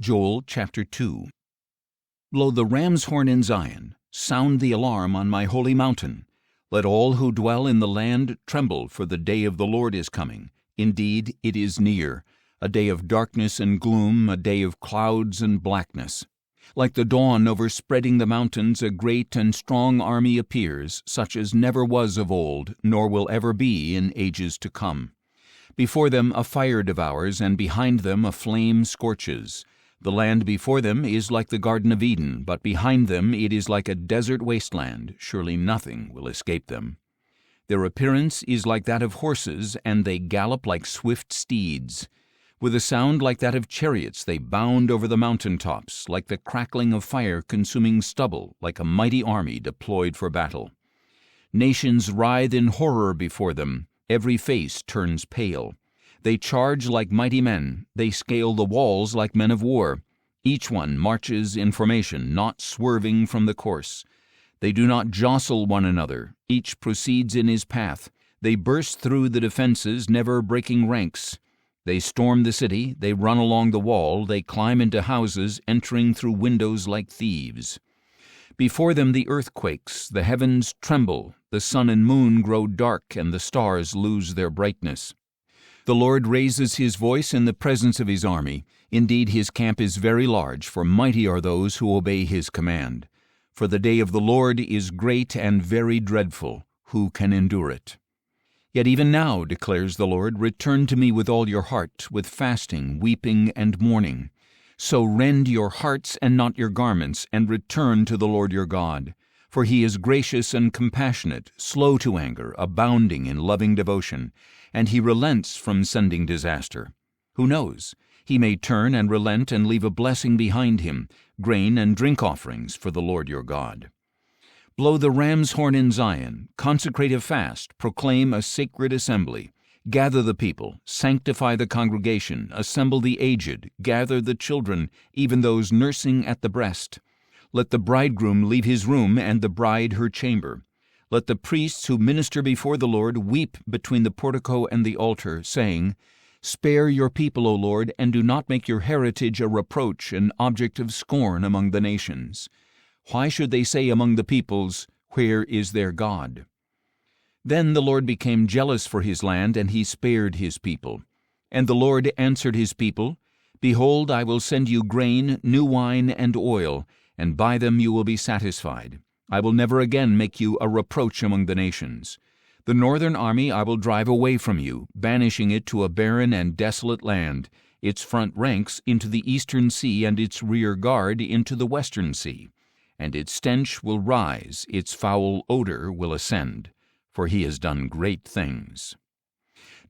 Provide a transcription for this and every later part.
Joel chapter 2. Blow the ram's horn in Zion, sound the alarm on my holy mountain. Let all who dwell in the land tremble, for the day of the Lord is coming. Indeed, it is near, a day of darkness and gloom, a day of clouds and blackness. Like the dawn overspreading the mountains, a great and strong army appears, such as never was of old, nor will ever be in ages to come. Before them a fire devours, and behind them a flame scorches. The land before them is like the Garden of Eden, but behind them it is like a desert wasteland. Surely nothing will escape them. Their appearance is like that of horses, and they gallop like swift steeds. With a sound like that of chariots they bound over the mountain tops, like the crackling of fire consuming stubble, like a mighty army deployed for battle. Nations writhe in horror before them. Every face turns pale. They charge like mighty men. They scale the walls like men of war. Each one marches in formation, not swerving from the course. They do not jostle one another. Each proceeds in his path. They burst through the defenses, never breaking ranks. They storm the city. They run along the wall. They climb into houses, entering through windows like thieves. Before them the earth quakes. The heavens tremble. The sun and moon grow dark, and the stars lose their brightness. The Lord raises his voice in the presence of his army. Indeed, his camp is very large, for mighty are those who obey his command. For the day of the Lord is great and very dreadful. Who can endure it? Yet even now, declares the Lord, return to me with all your heart, with fasting, weeping, and mourning. So rend your hearts and not your garments, and return to the Lord your God. For he is gracious and compassionate, slow to anger, abounding in loving devotion, and he relents from sending disaster. Who knows? He may turn and relent and leave a blessing behind him, grain and drink offerings for the Lord your God. Blow the ram's horn in Zion, consecrate a fast, proclaim a sacred assembly. Gather the people, sanctify the congregation, assemble the aged, gather the children, even those nursing at the breast. Let the bridegroom leave his room and the bride her chamber. Let the priests who minister before the Lord weep between the portico and the altar, saying, Spare your people, O Lord, and do not make your heritage a reproach, an object of scorn among the nations. Why should they say among the peoples, Where is their God? Then the Lord became jealous for his land, and he spared his people. And the Lord answered his people, Behold, I will send you grain, new wine, and oil, and by them you will be satisfied. I will never again make you a reproach among the nations. The northern army I will drive away from you, banishing it to a barren and desolate land, its front ranks into the eastern sea and its rear guard into the western sea. And its stench will rise, its foul odor will ascend, for he has done great things.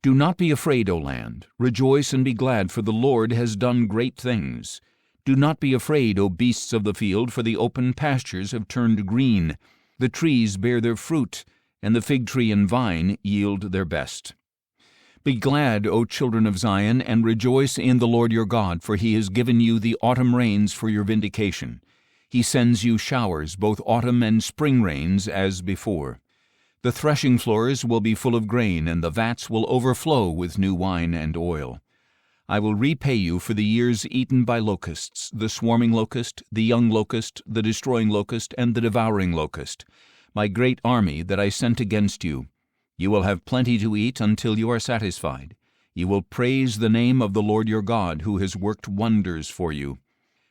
Do not be afraid, O land. Rejoice and be glad, for the Lord has done great things. Do not be afraid, O beasts of the field, for the open pastures have turned green. The trees bear their fruit, and the fig tree and vine yield their best. Be glad, O children of Zion, and rejoice in the Lord your God, for he has given you the autumn rains for your vindication. He sends you showers, both autumn and spring rains, as before. The threshing floors will be full of grain, and the vats will overflow with new wine and oil. I will repay you for the years eaten by locusts, the swarming locust, the young locust, the destroying locust, and the devouring locust, my great army that I sent against you. You will have plenty to eat until you are satisfied. You will praise the name of the Lord your God, who has worked wonders for you.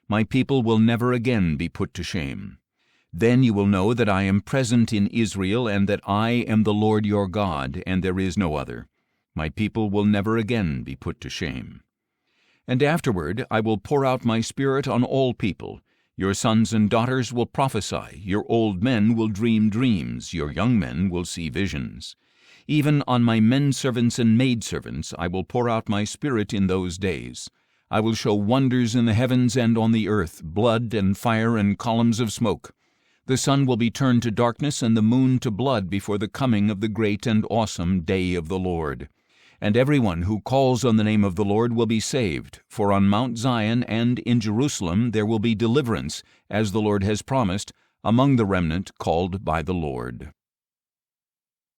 My people will never again be put to shame. Then you will know that I am present in Israel, and that I am the Lord your God, and there is no other. My people will never again be put to shame. And afterward I will pour out my Spirit on all people. Your sons and daughters will prophesy, your old men will dream dreams, your young men will see visions. Even on my men-servants and maidservants I will pour out my Spirit in those days. I will show wonders in the heavens and on the earth, blood and fire and columns of smoke. The sun will be turned to darkness and the moon to blood before the coming of the great and awesome day of the Lord. And everyone who calls on the name of the Lord will be saved, for on Mount Zion and in Jerusalem there will be deliverance, as the Lord has promised, among the remnant called by the Lord.